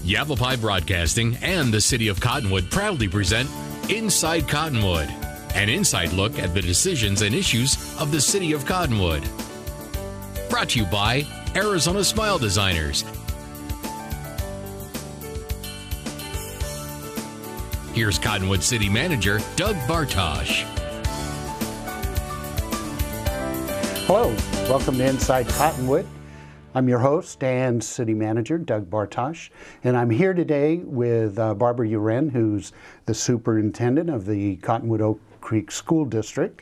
Yavapai Broadcasting and the City of Cottonwood proudly present Inside Cottonwood, an inside look at the decisions and issues of the City of Cottonwood. Brought to you by Arizona Smile Designers. Here's Cottonwood City Manager Doug Bartosh. Hello, welcome to Inside Cottonwood. I'm your host and City Manager Doug Bartosh, and I'm here today with Barbara Uren, who's the Superintendent of the Cottonwood Oak Creek School District,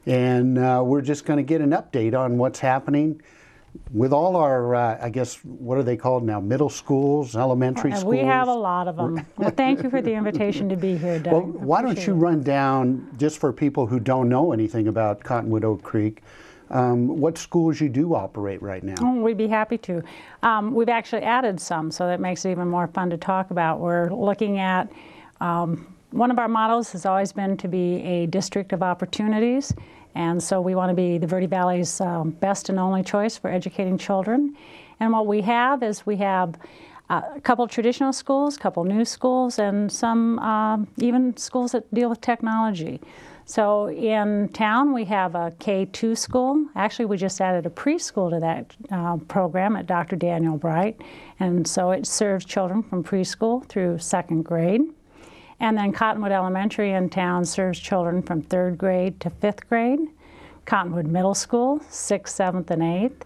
and we're just going to get an update on what's happening with all our, I guess, what are they called now? Middle schools, elementary schools? We have a lot of them. Well, thank you for the invitation to be here, Doug. Well, why don't you run down, just for people who don't know anything about Cottonwood Oak Creek, what schools you do operate right now? Oh, we'd be happy to. We've actually added some, so that makes it even more fun to talk about. We're looking at, one of our models has always been to be a district of opportunities, and so we want to be the Verde Valley's best and only choice for educating children. And what we have is we have a couple traditional schools, a couple new schools, and some even schools that deal with technology. So in town we have a K-2 school. Actually, we just added a preschool to that program at Dr. Daniel Bright, and so it serves children from preschool through 2nd grade. And then Cottonwood Elementary in town serves children from 3rd grade to 5th grade. Cottonwood Middle School, 6th, 7th, and 8th.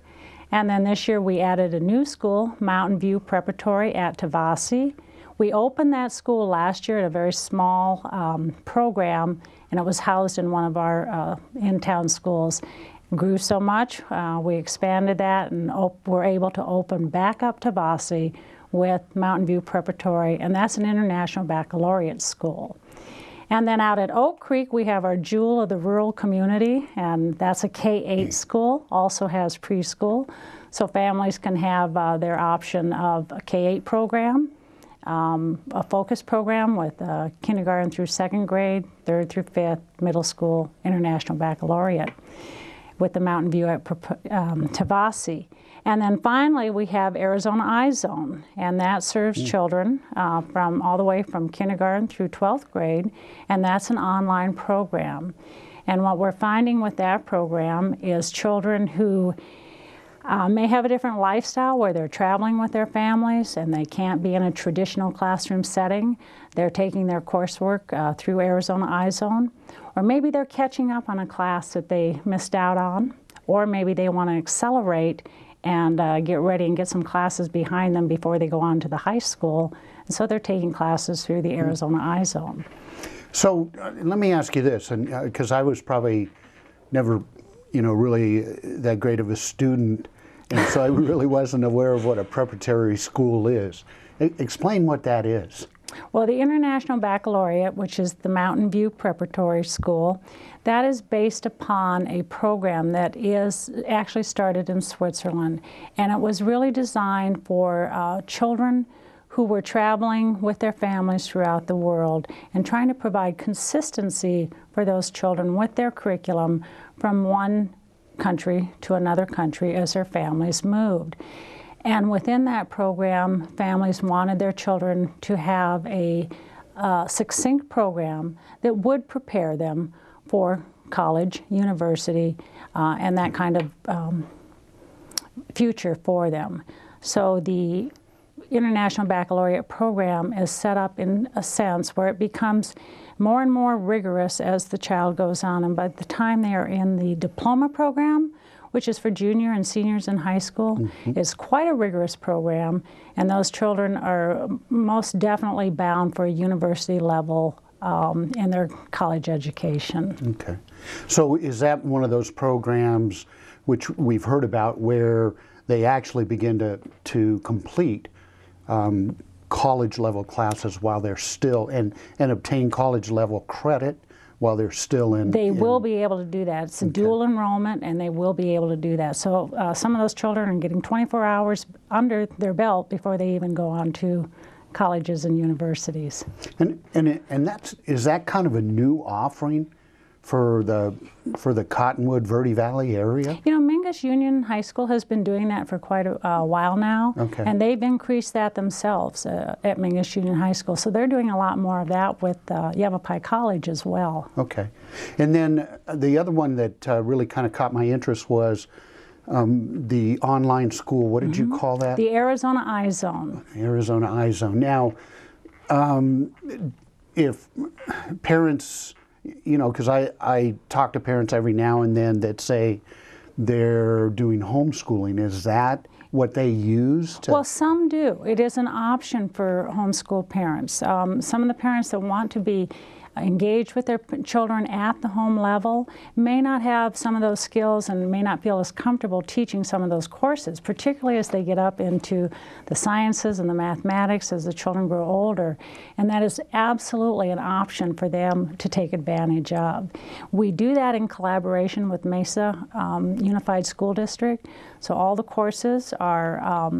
And then this year we added a new school, Mountain View Preparatory at Tavasi. We opened that school last year at a very small program, and it was housed in one of our in-town schools. It grew so much, we expanded that and were able to open back up Tavasi with Mountain View Preparatory, and that's an international baccalaureate school. And then out at Oak Creek, we have our jewel of the rural community, and that's a K-8 school, also has preschool. So families can have their option of a K-8 program, a focus program with kindergarten through 2nd grade, 3rd through 5th, middle school, international baccalaureate with the Mountain View at Tavasi. And then finally we have Arizona iZone, and that serves children from all the way from kindergarten through 12th grade, and that's an online program. And what we're finding with that program is children who may have a different lifestyle where they're traveling with their families and they can't be in a traditional classroom setting. They're taking their coursework through Arizona iZone, or maybe they're catching up on a class that they missed out on, or maybe they want to accelerate and get ready and get some classes behind them before they go on to the high school. And so they're taking classes through the Arizona iZone. So let me ask you this, and because I was probably never, really that great of a student, and so I really wasn't aware of what a preparatory school is. Explain what that is. Well, the International Baccalaureate, which is the Mountain View Preparatory School, that is based upon a program that is actually started in Switzerland, and it was really designed for children who were traveling with their families throughout the world and trying to provide consistency for those children with their curriculum from one country to another country as their families moved. And within that program, families wanted their children to have a succinct program that would prepare them for college, university, and that kind of future for them. So the International Baccalaureate program is set up in a sense where it becomes more and more rigorous as the child goes on, and by the time they are in the diploma program, which is for junior and seniors in high school, is quite a rigorous program, and those children are most definitely bound for a university level in their college education. Okay. So is that one of those programs which we've heard about where they actually begin to complete college level classes while they're still, and obtain college level credit while they're still in? They will be able to do that. It's a dual enrollment, and they will be able to do that. So some of those children are getting 24 hours under their belt before they even go on to colleges and universities. And is that kind of a new offering for the Cottonwood Verde Valley area? You know, Mingus Union High School has been doing that for quite a while now, Okay. and they've increased that themselves at Mingus Union High School. So they're doing a lot more of that with Yavapai College as well. Okay. And then the other one that really kind of caught my interest was the online school. What did you call that? The Arizona iZone. Arizona iZone. Now, if parents, you know, because I talk to parents every now and then that say they're doing homeschooling, is that what they use to? Well, some do. It is an option for homeschool parents. Some of the parents that want to be engaged with their children at the home level may not have some of those skills and may not feel as comfortable teaching some of those courses, particularly as they get up into the sciences and the mathematics as the children grow older. And that is absolutely an option for them to take advantage of. We do that in collaboration with Mesa Unified School District. So all the courses are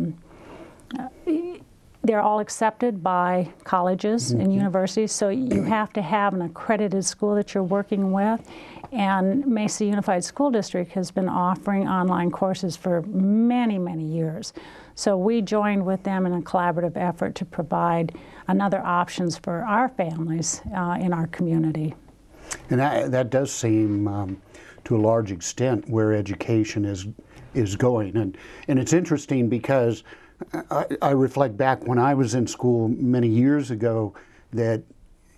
they're all accepted by colleges and universities, so you have to have an accredited school that you're working with. And Mesa Unified School District has been offering online courses for many, many years. So we joined with them in a collaborative effort to provide another options for our families in our community. And that does seem, to a large extent, where education is going. And it's interesting because I reflect back when I was in school many years ago that,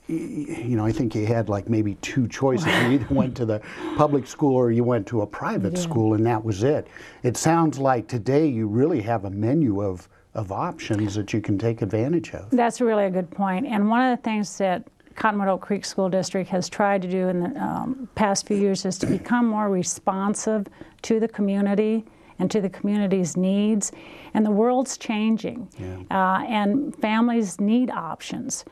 you know, I think you had like maybe two choices. You either went to the public school or you went to a private school, and that was it. It sounds like today you really have a menu of options that you can take advantage of. That's really a good point. And one of the things that Cottonwood Oak Creek School District has tried to do in the past few years is to become more responsive to the community and to the community's needs. And the world's changing. And families need options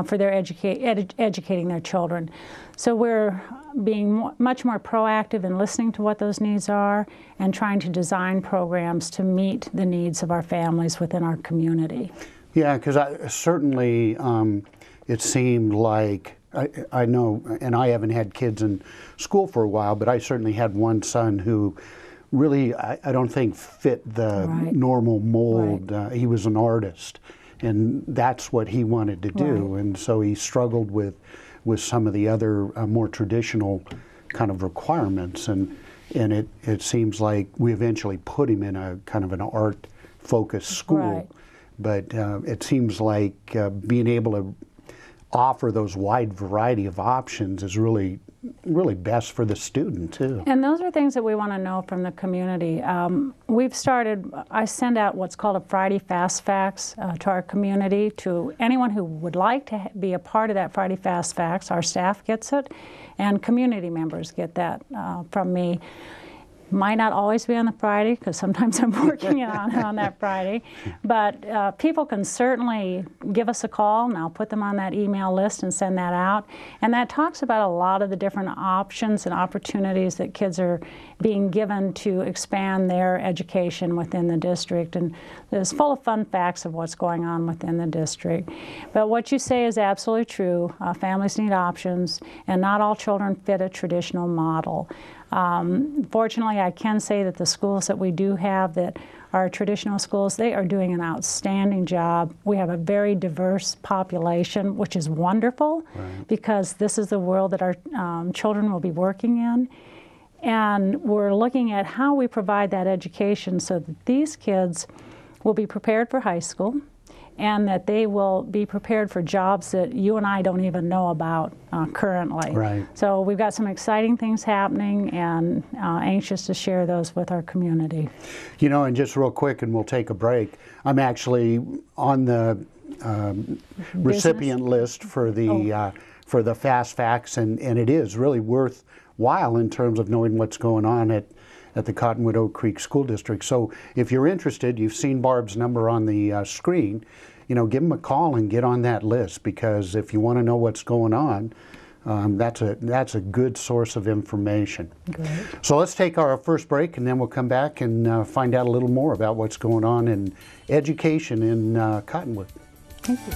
for their educating their children. So we're being much more proactive in listening to what those needs are and trying to design programs to meet the needs of our families within our community. Yeah, because certainly it seemed like, I know, and I haven't had kids in school for a while, but I certainly had one son who really, I don't think fit the normal mold. He was an artist, and that's what he wanted to do. And so he struggled with some of the other more traditional kind of requirements. And it seems like we eventually put him in a kind of an art-focused school. But it seems like being able to offer those wide variety of options is really best for the student too. And those are things that we want to know from the community. I send out what's called a Friday Fast Facts to our community, to anyone who would like to be a part of that Friday Fast Facts. Our staff gets it, and community members get that from me. Might not always be on the Friday, because sometimes I'm working on that Friday, but people can certainly give us a call, and I'll put them on that email list and send that out. And that talks about a lot of the different options and opportunities that kids are being given to expand their education within the district. And it's full of fun facts of what's going on within the district. But what you say is absolutely true. Families need options, and not all children fit a traditional model. Fortunately, I can say that the schools that we do have that are traditional schools, they are doing an outstanding job. We have a very diverse population, which is wonderful, because this is the world that our children will be working in. And we're looking at how we provide that education so that these kids will be prepared for high school, and that they will be prepared for jobs that you and I don't even know about currently. So we've got some exciting things happening, and anxious to share those with our community. You know, and just real quick, and we'll take a break, I'm actually on the recipient list for the Fast Facts, and it is really worthwhile in terms of knowing what's going on at the Cottonwood Oak Creek School District. So if you're interested, you've seen Barb's number on the screen, you know, give them a call and get on that list, because if you want to know what's going on, that's a good source of information. Great. So let's take our first break, and then we'll come back and find out a little more about what's going on in education in Cottonwood. Thank you.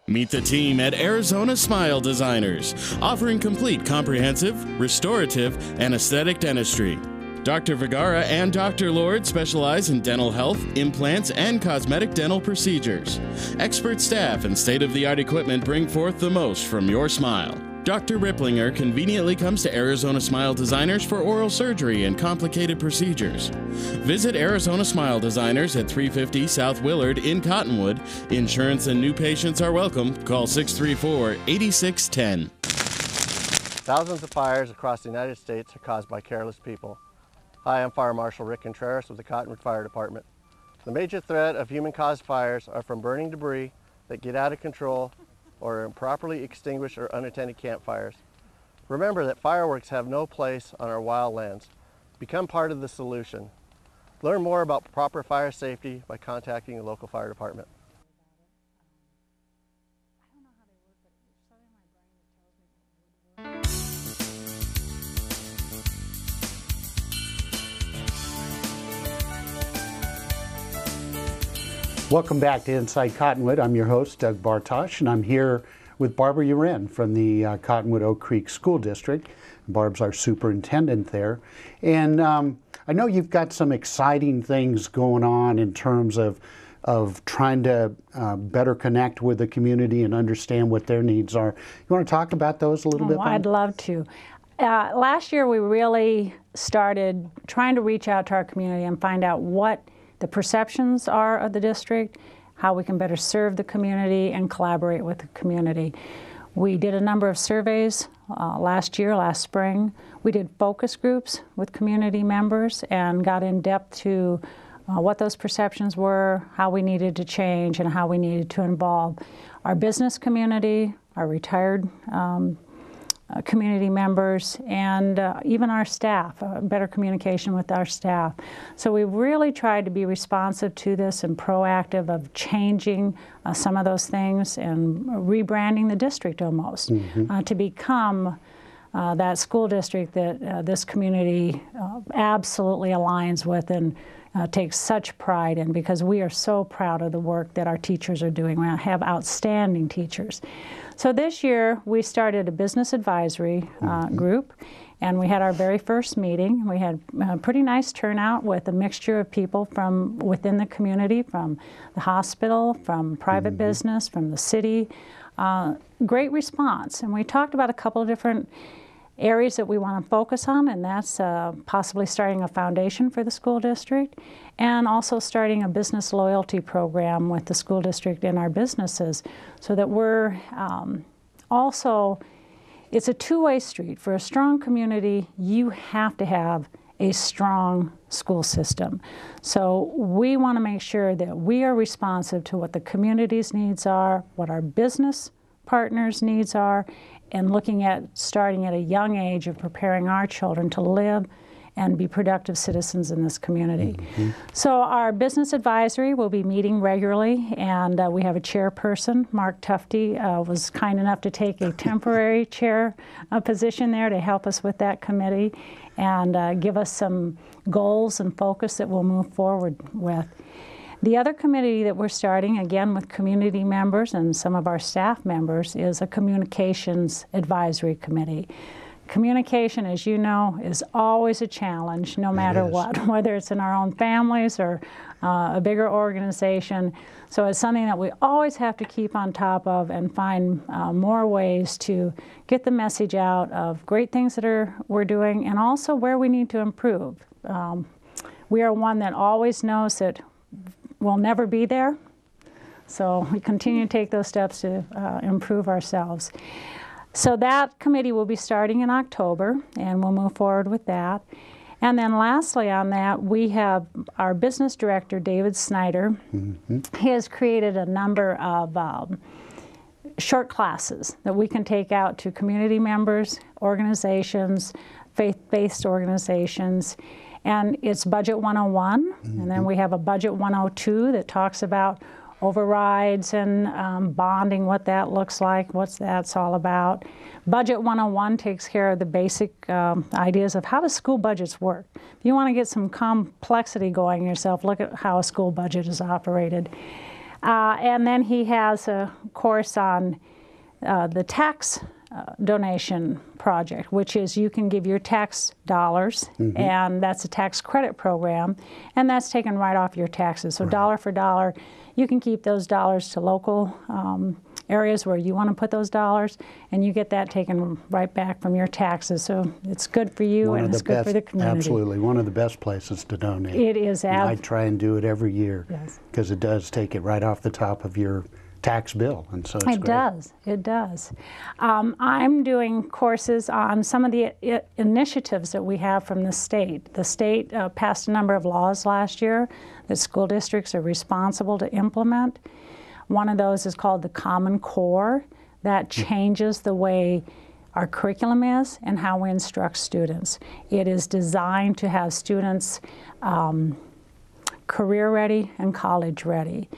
Meet the team at Arizona Smile Designers, offering complete comprehensive, restorative, and aesthetic dentistry. Dr. Vergara and Dr. Lord specialize in dental health, implants, and cosmetic dental procedures. Expert staff and state-of-the-art equipment bring forth the most from your smile. Dr. Ripplinger conveniently comes to Arizona Smile Designers for oral surgery and complicated procedures. Visit Arizona Smile Designers at 350 South Willard in Cottonwood. Insurance and new patients are welcome. Call 634-8610. Thousands of fires across the United States are caused by careless people. Hi, I'm Fire Marshal Rick Contreras with the Cottonwood Fire Department. The major threat of human-caused fires are from burning debris that get out of control or improperly extinguished or unattended campfires. Remember that fireworks have no place on our wild lands. Become part of the solution. Learn more about proper fire safety by contacting the local fire department. Welcome back to Inside Cottonwood. I'm your host, Doug Bartosh, and I'm here with Barbara Uren from the Cottonwood Oak Creek School District. Barb's our superintendent there. And I know you've got some exciting things going on in terms of trying to better connect with the community and understand what their needs are. You want to talk about those a little bit, Bob? I'd love to. Last year we really started trying to reach out to our community and find out what the perceptions are of the district, how we can better serve the community and collaborate with the community. We did a number of surveys last spring. We did focus groups with community members and got in depth to what those perceptions were, how we needed to change, and how we needed to involve our business community, our retired community members, and even our staff, better communication with our staff. So we really tried to be responsive to this and proactive of changing some of those things and rebranding the district almost to become that school district that this community absolutely aligns with and takes such pride in, because we are so proud of the work that our teachers are doing. We have outstanding teachers. So this year we started a business advisory group, and we had our very first meeting. We had a pretty nice turnout with a mixture of people from within the community, from the hospital, from private business, from the city. Great response, and we talked about a couple of different areas that we want to focus on, and that's possibly starting a foundation for the school district and also starting a business loyalty program with the school district and our businesses, so that we're also, it's a two-way street. For a strong community, you have to have a strong school system. So we want to make sure that we are responsive to what the community's needs are, what our business partners' needs are, and looking at starting at a young age of preparing our children to live and be productive citizens in this community. So our business advisory will be meeting regularly, and we have a chairperson. Mark Tufty was kind enough to take a temporary chair position there to help us with that committee and give us some goals and focus that we'll move forward with. The other committee that we're starting, again with community members and some of our staff members, is a communications advisory committee. Communication, as you know, is always a challenge, no matter what, whether it's in our own families or a bigger organization. So it's something that we always have to keep on top of and find more ways to get the message out of great things that we're doing, and also where we need to improve. We are one that always knows that we'll never be there, so we continue to take those steps to improve ourselves. So that committee will be starting in October, and we'll move forward with that. And then lastly on that, we have our business director, David Snyder. He has created a number of short classes that we can take out to community members, organizations, faith-based organizations. And it's Budget 101, and then we have a Budget 102 that talks about overrides and bonding, what that looks like, what that's all about. Budget 101 takes care of the basic ideas of how do school budgets work. If you want to get some complexity going yourself, look at how a school budget is operated. And then he has a course on the tax donation project, which is you can give your tax dollars, and that's a tax credit program, and that's taken right off your taxes. So dollar for dollar, you can keep those dollars to local areas where you want to put those dollars, and you get that taken right back from your taxes. So it's good for you and it's good for the community. Absolutely, one of the best places to donate. It is. I try and do it every year, yes, because it does take it right off the top of your tax bill, and so it's great. It does. I'm doing courses on some of the initiatives that we have from the state. The state passed a number of laws last year that school districts are responsible to implement. One of those is called the Common Core. That changes the way our curriculum is and how we instruct students. It is designed to have students career ready and college ready.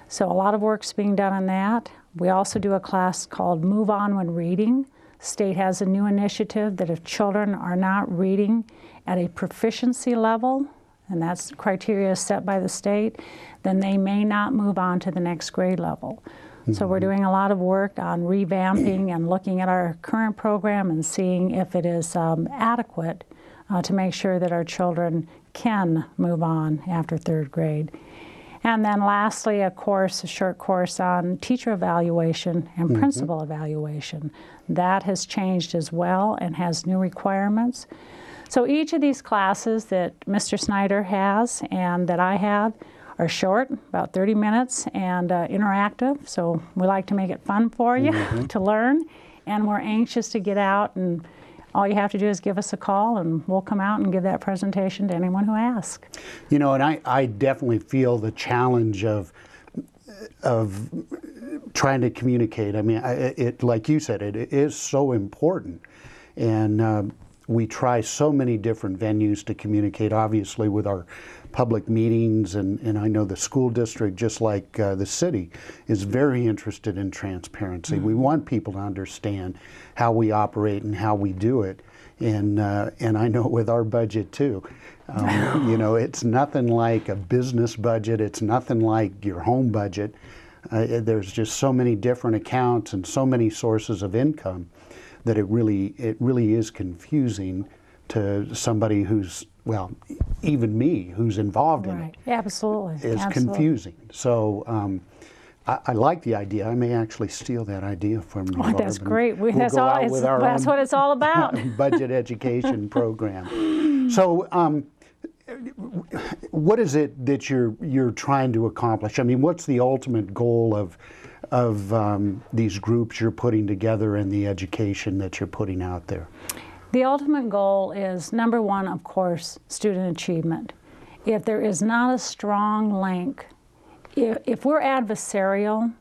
So a lot of work's being done on that. We also do a class called Move On When Reading. State has a new initiative that if children are not reading at a proficiency level, and that's criteria set by the state, then they may not move on to the next grade level. So we're doing a lot of work on revamping and looking at our current program and seeing if it is adequate to make sure that our children can move on after third grade. And then lastly, a short course on teacher evaluation and principal evaluation. That has changed as well and has new requirements. So each of these classes that Mr. Snyder has and that I have are short, about 30 minutes, and interactive. So we like to make it fun for you to learn. And we're anxious to get out, and all you have to do is give us a call, and we'll come out and give that presentation to anyone who asks. You know, and I definitely feel the challenge of trying to communicate. I mean, it like you said, it is so important. And we try so many different venues to communicate, obviously, with our public meetings, and I know the school district, just like the city, is very interested in transparency. We want people to understand how we operate and how we do it, and I know with our budget too. You know, it's nothing like a business budget. It's nothing like your home budget. There's just so many different accounts and so many sources of income that it really is confusing to somebody who's, well, even me, who's involved in it. Absolutely. It's confusing. So I like the idea. I may actually steal that idea from you. Oh, that's great. That's what it's all about. Budget education program. So what is it that you're trying to accomplish? I mean, what's the ultimate goal of these groups you're putting together and the education that you're putting out there? The ultimate goal is, number one, of course, student achievement. If there is not a strong link, if we're adversarial,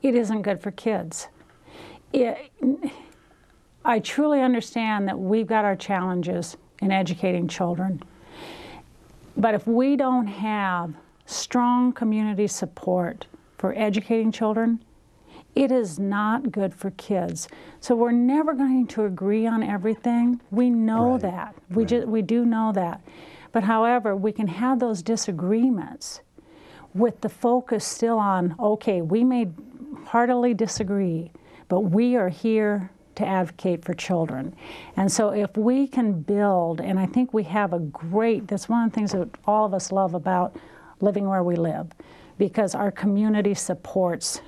it isn't good for kids. I truly understand that we've got our challenges in educating children, but if we don't have strong community support for educating children, it is not good for kids. So we're never going to agree on everything. We know that. We do know that. But however, we can have those disagreements with the focus still on, okay, we may heartily disagree, but we are here to advocate for children. And so if we can build, and I think we have that's one of the things that all of us love about living where we live, because our community supports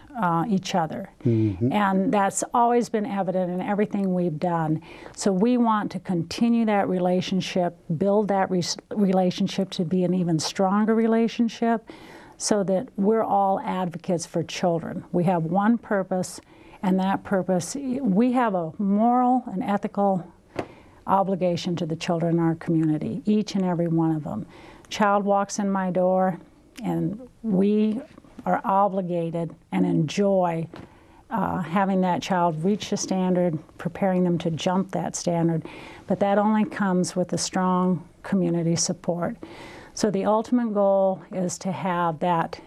each other. And that's always been evident in everything we've done. So we want to continue that relationship, build that relationship to be an even stronger relationship, so that we're all advocates for children. We have one purpose, and that purpose, we have a moral and ethical obligation to the children in our community, each and every one of them. Child walks in my door, and we are obligated and enjoy having that child reach the standard, preparing them to jump that standard, but that only comes with a strong community support. So the ultimate goal is to have that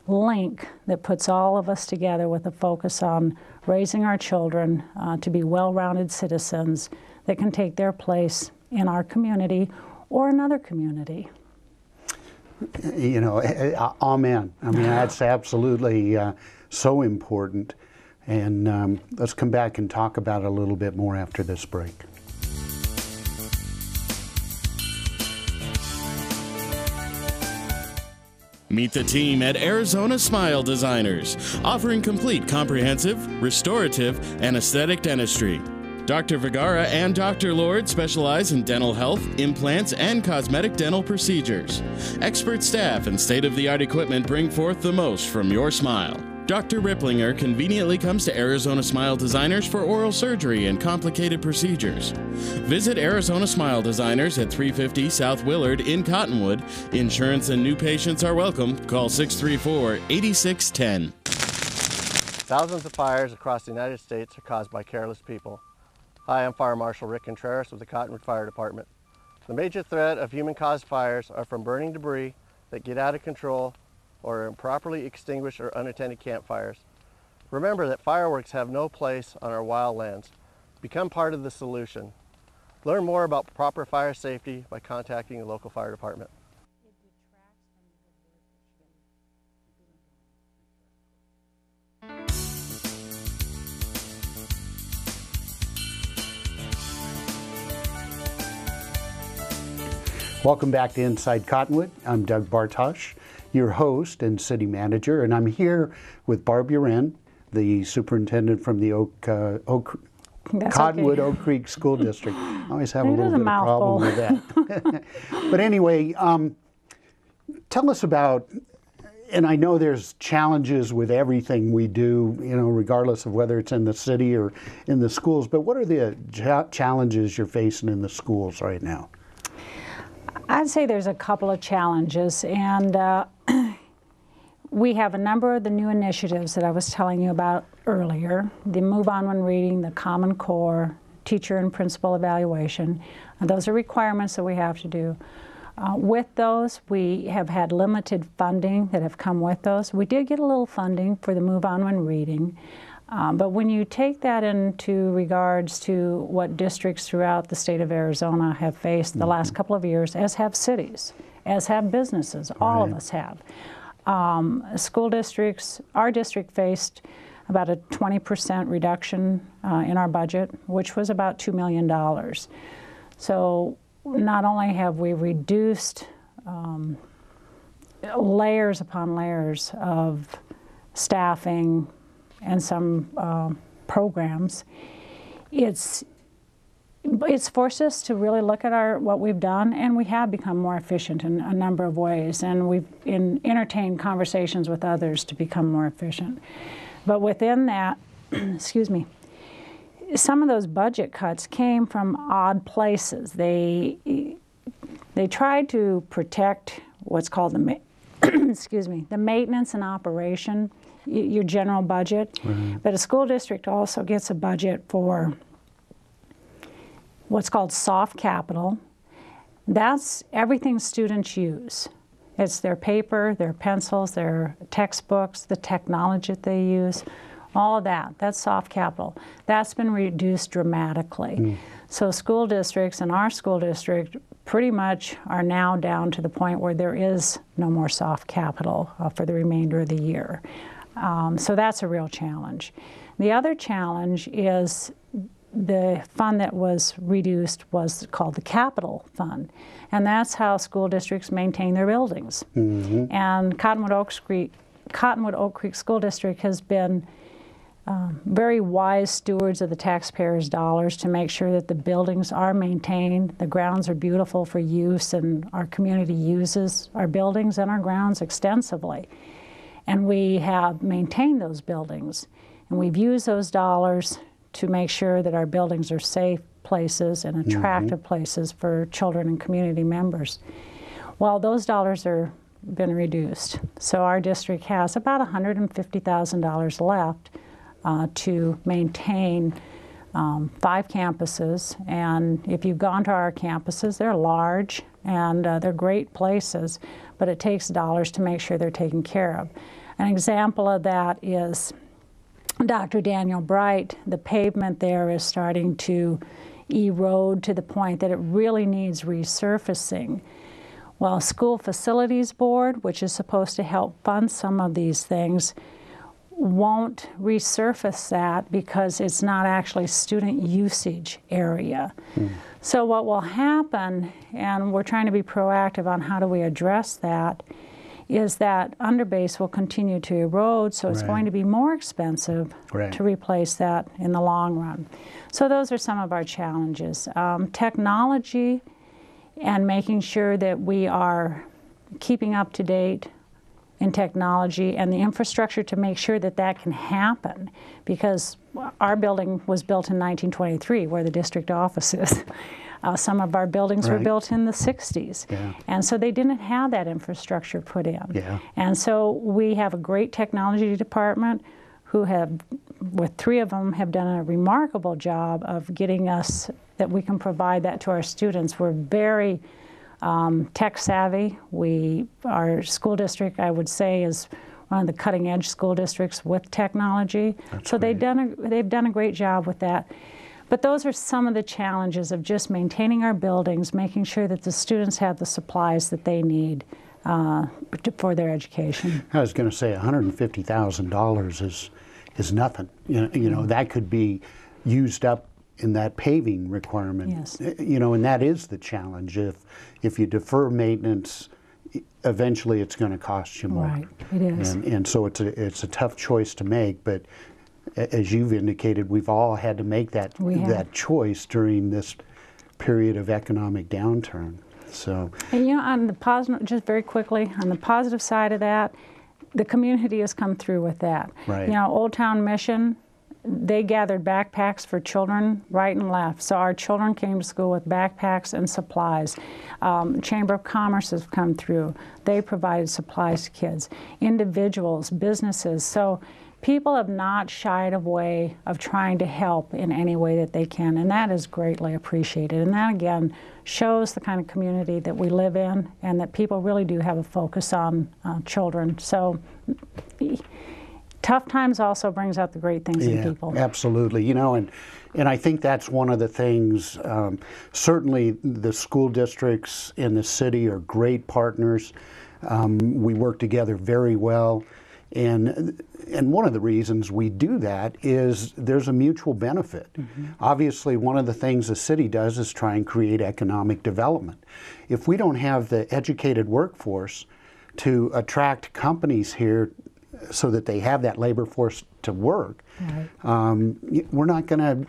link that puts all of us together with a focus on raising our children to be well-rounded citizens that can take their place in our community or another community. You know, amen. I mean, that's absolutely so important. And let's come back and talk about it a little bit more after this break. Meet the team at Arizona Smile Designers, offering complete comprehensive, restorative, and aesthetic dentistry. Dr. Vergara and Dr. Lord specialize in dental health, implants, and cosmetic dental procedures. Expert staff and state-of-the-art equipment bring forth the most from your smile. Dr. Ripplinger conveniently comes to Arizona Smile Designers for oral surgery and complicated procedures. Visit Arizona Smile Designers at 350 South Willard in Cottonwood. Insurance and new patients are welcome. Call 634-8610. Thousands of fires across the United States are caused by careless people. Hi, I'm Fire Marshal Rick Contreras with the Cottonwood Fire Department. The major threat of human-caused fires are from burning debris that get out of control or improperly extinguished or unattended campfires. Remember that fireworks have no place on our wild lands. Become part of the solution. Learn more about proper fire safety by contacting the local fire department. Welcome back to Inside Cottonwood. I'm Doug Bartosh, your host and city manager, and I'm here with Barb Uren, the superintendent from the Cottonwood Oak Creek School District. I always have a little bit of problem with that. But anyway, tell us about, and I know there's challenges with everything we do, you know, regardless of whether it's in the city or in the schools, but what are the challenges you're facing in the schools right now? I'd say there's a couple of challenges, and we have a number of the new initiatives that I was telling you about earlier, the Move On When Reading, the Common Core, teacher and principal evaluation. Those are requirements that we have to do. With those, we have had limited funding that have come with those. We did get a little funding for the Move On When Reading. But when you take that into regards to what districts throughout the state of Arizona have faced the last couple of years, as have cities, as have businesses, all of us have. School districts, our district faced about a 20% reduction in our budget, which was about $2 million. So not only have we reduced layers upon layers of staffing, and some programs, it's forced us to really look at what we've done, and we have become more efficient in a number of ways, and we've entertained conversations with others to become more efficient. But within that, excuse me, some of those budget cuts came from odd places. They tried to protect what's called the excuse me, the maintenance and operation, your general budget, but a school district also gets a budget for what's called soft capital. That's everything students use. It's their paper, their pencils, their textbooks, the technology that they use, all of that. That's soft capital. That's been reduced dramatically. So school districts and our school district pretty much are now down to the point where there is no more soft capital for the remainder of the year. So that's a real challenge. The other challenge is the fund that was reduced was called the capital fund, and that's how school districts maintain their buildings. And Cottonwood Oak Creek School District has been very wise stewards of the taxpayers' dollars to make sure that the buildings are maintained, the grounds are beautiful for use, and our community uses our buildings and our grounds extensively. And we have maintained those buildings, and we've used those dollars to make sure that our buildings are safe places and attractive places for children and community members. Well, those dollars are been reduced. So our district has about $150,000 left to maintain 5 campuses. And if you've gone to our campuses, they're large and they're great places, but it takes dollars to make sure they're taken care of. An example of that is Dr. Daniel Bright. The pavement there is starting to erode to the point that it really needs resurfacing. Well, School Facilities Board, which is supposed to help fund some of these things, won't resurface that because it's not actually student usage area. So what will happen, and we're trying to be proactive on how do we address that, is that underbase will continue to erode, so it's going to be more expensive to replace that in the long run. So those are some of our challenges. Technology and making sure that we are keeping up to date in technology and the infrastructure to make sure that that can happen, because our building was built in 1923 where the district office is. Some of our buildings were built in the 60s. And so they didn't have that infrastructure put in. And so we have a great technology department who have, with 3 of them, have done a remarkable job of getting us that we can provide that to our students. We're very tech savvy. Our school district, I would say, is one of the cutting edge school districts with technology. So they've done a great job with that. But those are some of the challenges of just maintaining our buildings, making sure that the students have the supplies that they need for their education. I was going to say $150,000 is nothing. You know, that could be used up in that paving requirement. You know, and that is the challenge. If you defer maintenance, eventually it's going to cost you more. It is. And so it's a tough choice to make, but as you've indicated, we've all had to make that choice during this period of economic downturn. So, and you know, on the positive, just very quickly, on the positive side of that, the community has come through with that. You know, Old Town Mission, they gathered backpacks for children right and left. So our children came to school with backpacks and supplies. Chamber of Commerce has come through. They provided supplies to kids. Individuals, businesses. So people have not shied away of trying to help in any way that they can, and that is greatly appreciated. And that, again, shows the kind of community that we live in and that people really do have a focus on children. So tough times also brings out the great things in people. Absolutely. You know, and I think that's one of the things, certainly the school districts in the city are great partners. We work together very well. And one of the reasons we do that is there's a mutual benefit. Obviously, one of the things the city does is try and create economic development. If we don't have the educated workforce to attract companies here so that they have that labor force to work, we're not going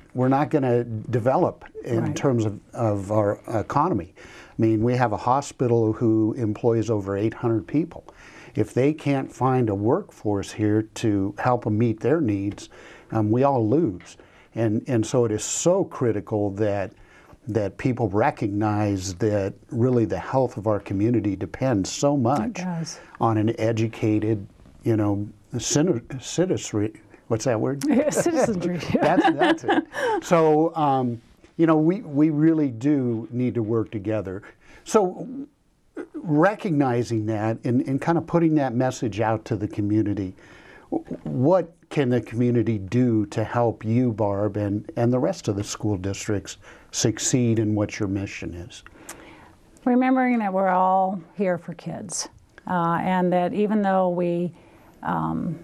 to develop in terms of our economy. I mean, we have a hospital who employs over 800 people. If they can't find a workforce here to help them meet their needs, we all lose. And so it is so critical that people recognize that really the health of our community depends so much on an educated, you know, citizenry. What's that word? Citizenry. That's it. So, you know, we really do need to work together. So, recognizing that and kind of putting that message out to the community, what can the community do to help you, Barb, and the rest of the school districts succeed in what your mission is? Remembering that we're all here for kids, and that even though we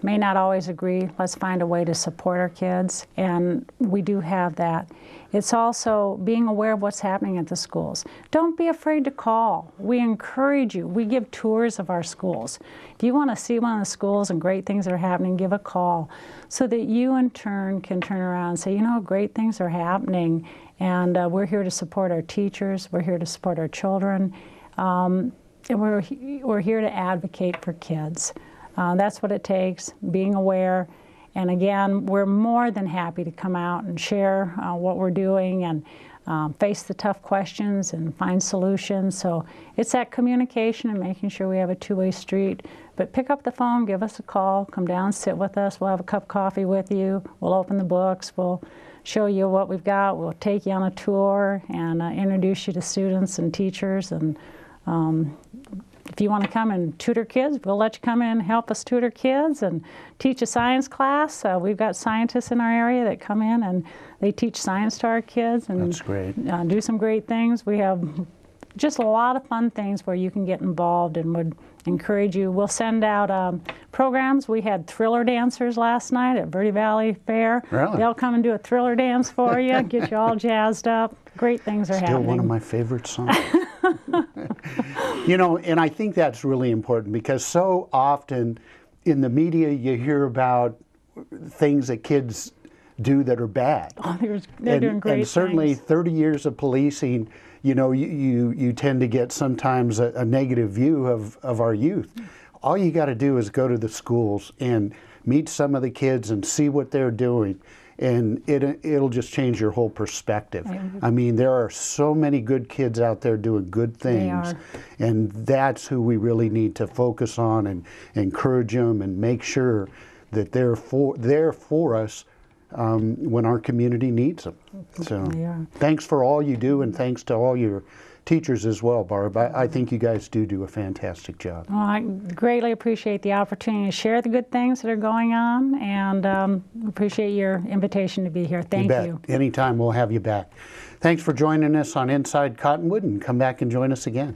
may not always agree, let's find a way to support our kids, and we do have that. It's also being aware of what's happening at the schools. Don't be afraid to call. We encourage you. We give tours of our schools. If you want to see one of the schools and great things are happening, give a call so that you in turn can turn around and say, you know, great things are happening, and we're here to support our teachers, we're here to support our children, and we're here to advocate for kids. That's what it takes, being aware. And again, we're more than happy to come out and share what we're doing and face the tough questions and find solutions. So it's that communication and making sure we have a two-way street. But pick up the phone, give us a call, come down, sit with us. We'll have a cup of coffee with you. We'll open the books. We'll show you what we've got. We'll take you on a tour and introduce you to students and teachers. And if you want to come and tutor kids, we'll let you come in and help us tutor kids and teach a science class. We've got scientists in our area that come in and they teach science to our kids and That's great. Do some great things. We have just a lot of fun things where you can get involved, and would encourage you. We'll send out programs. We had thriller dancers last night at Verde Valley Fair. Really? They'll come and do a thriller dance for you, get you all jazzed up. Great things are happening. Still one of my favorite songs. You know, and I think that's really important, because so often in the media you hear about things that kids do that are bad. Oh, they're doing great and certainly things. 30 years of policing, you know, you tend to get sometimes a negative view of our youth. All you got to do is go to the schools and meet some of the kids and see what they're doing, and it'll just change your whole perspective. I mean, there are so many good kids out there doing good things, and that's who we really need to focus on and encourage them and make sure that they're for us when our community needs them. So thanks for all you do, and thanks to all your teachers as well, Barb. I think you guys do a fantastic job. Well, I greatly appreciate the opportunity to share the good things that are going on, and appreciate your invitation to be here. Thank you. Anytime we'll have you back. Thanks for joining us on Inside Cottonwood, and come back and join us again.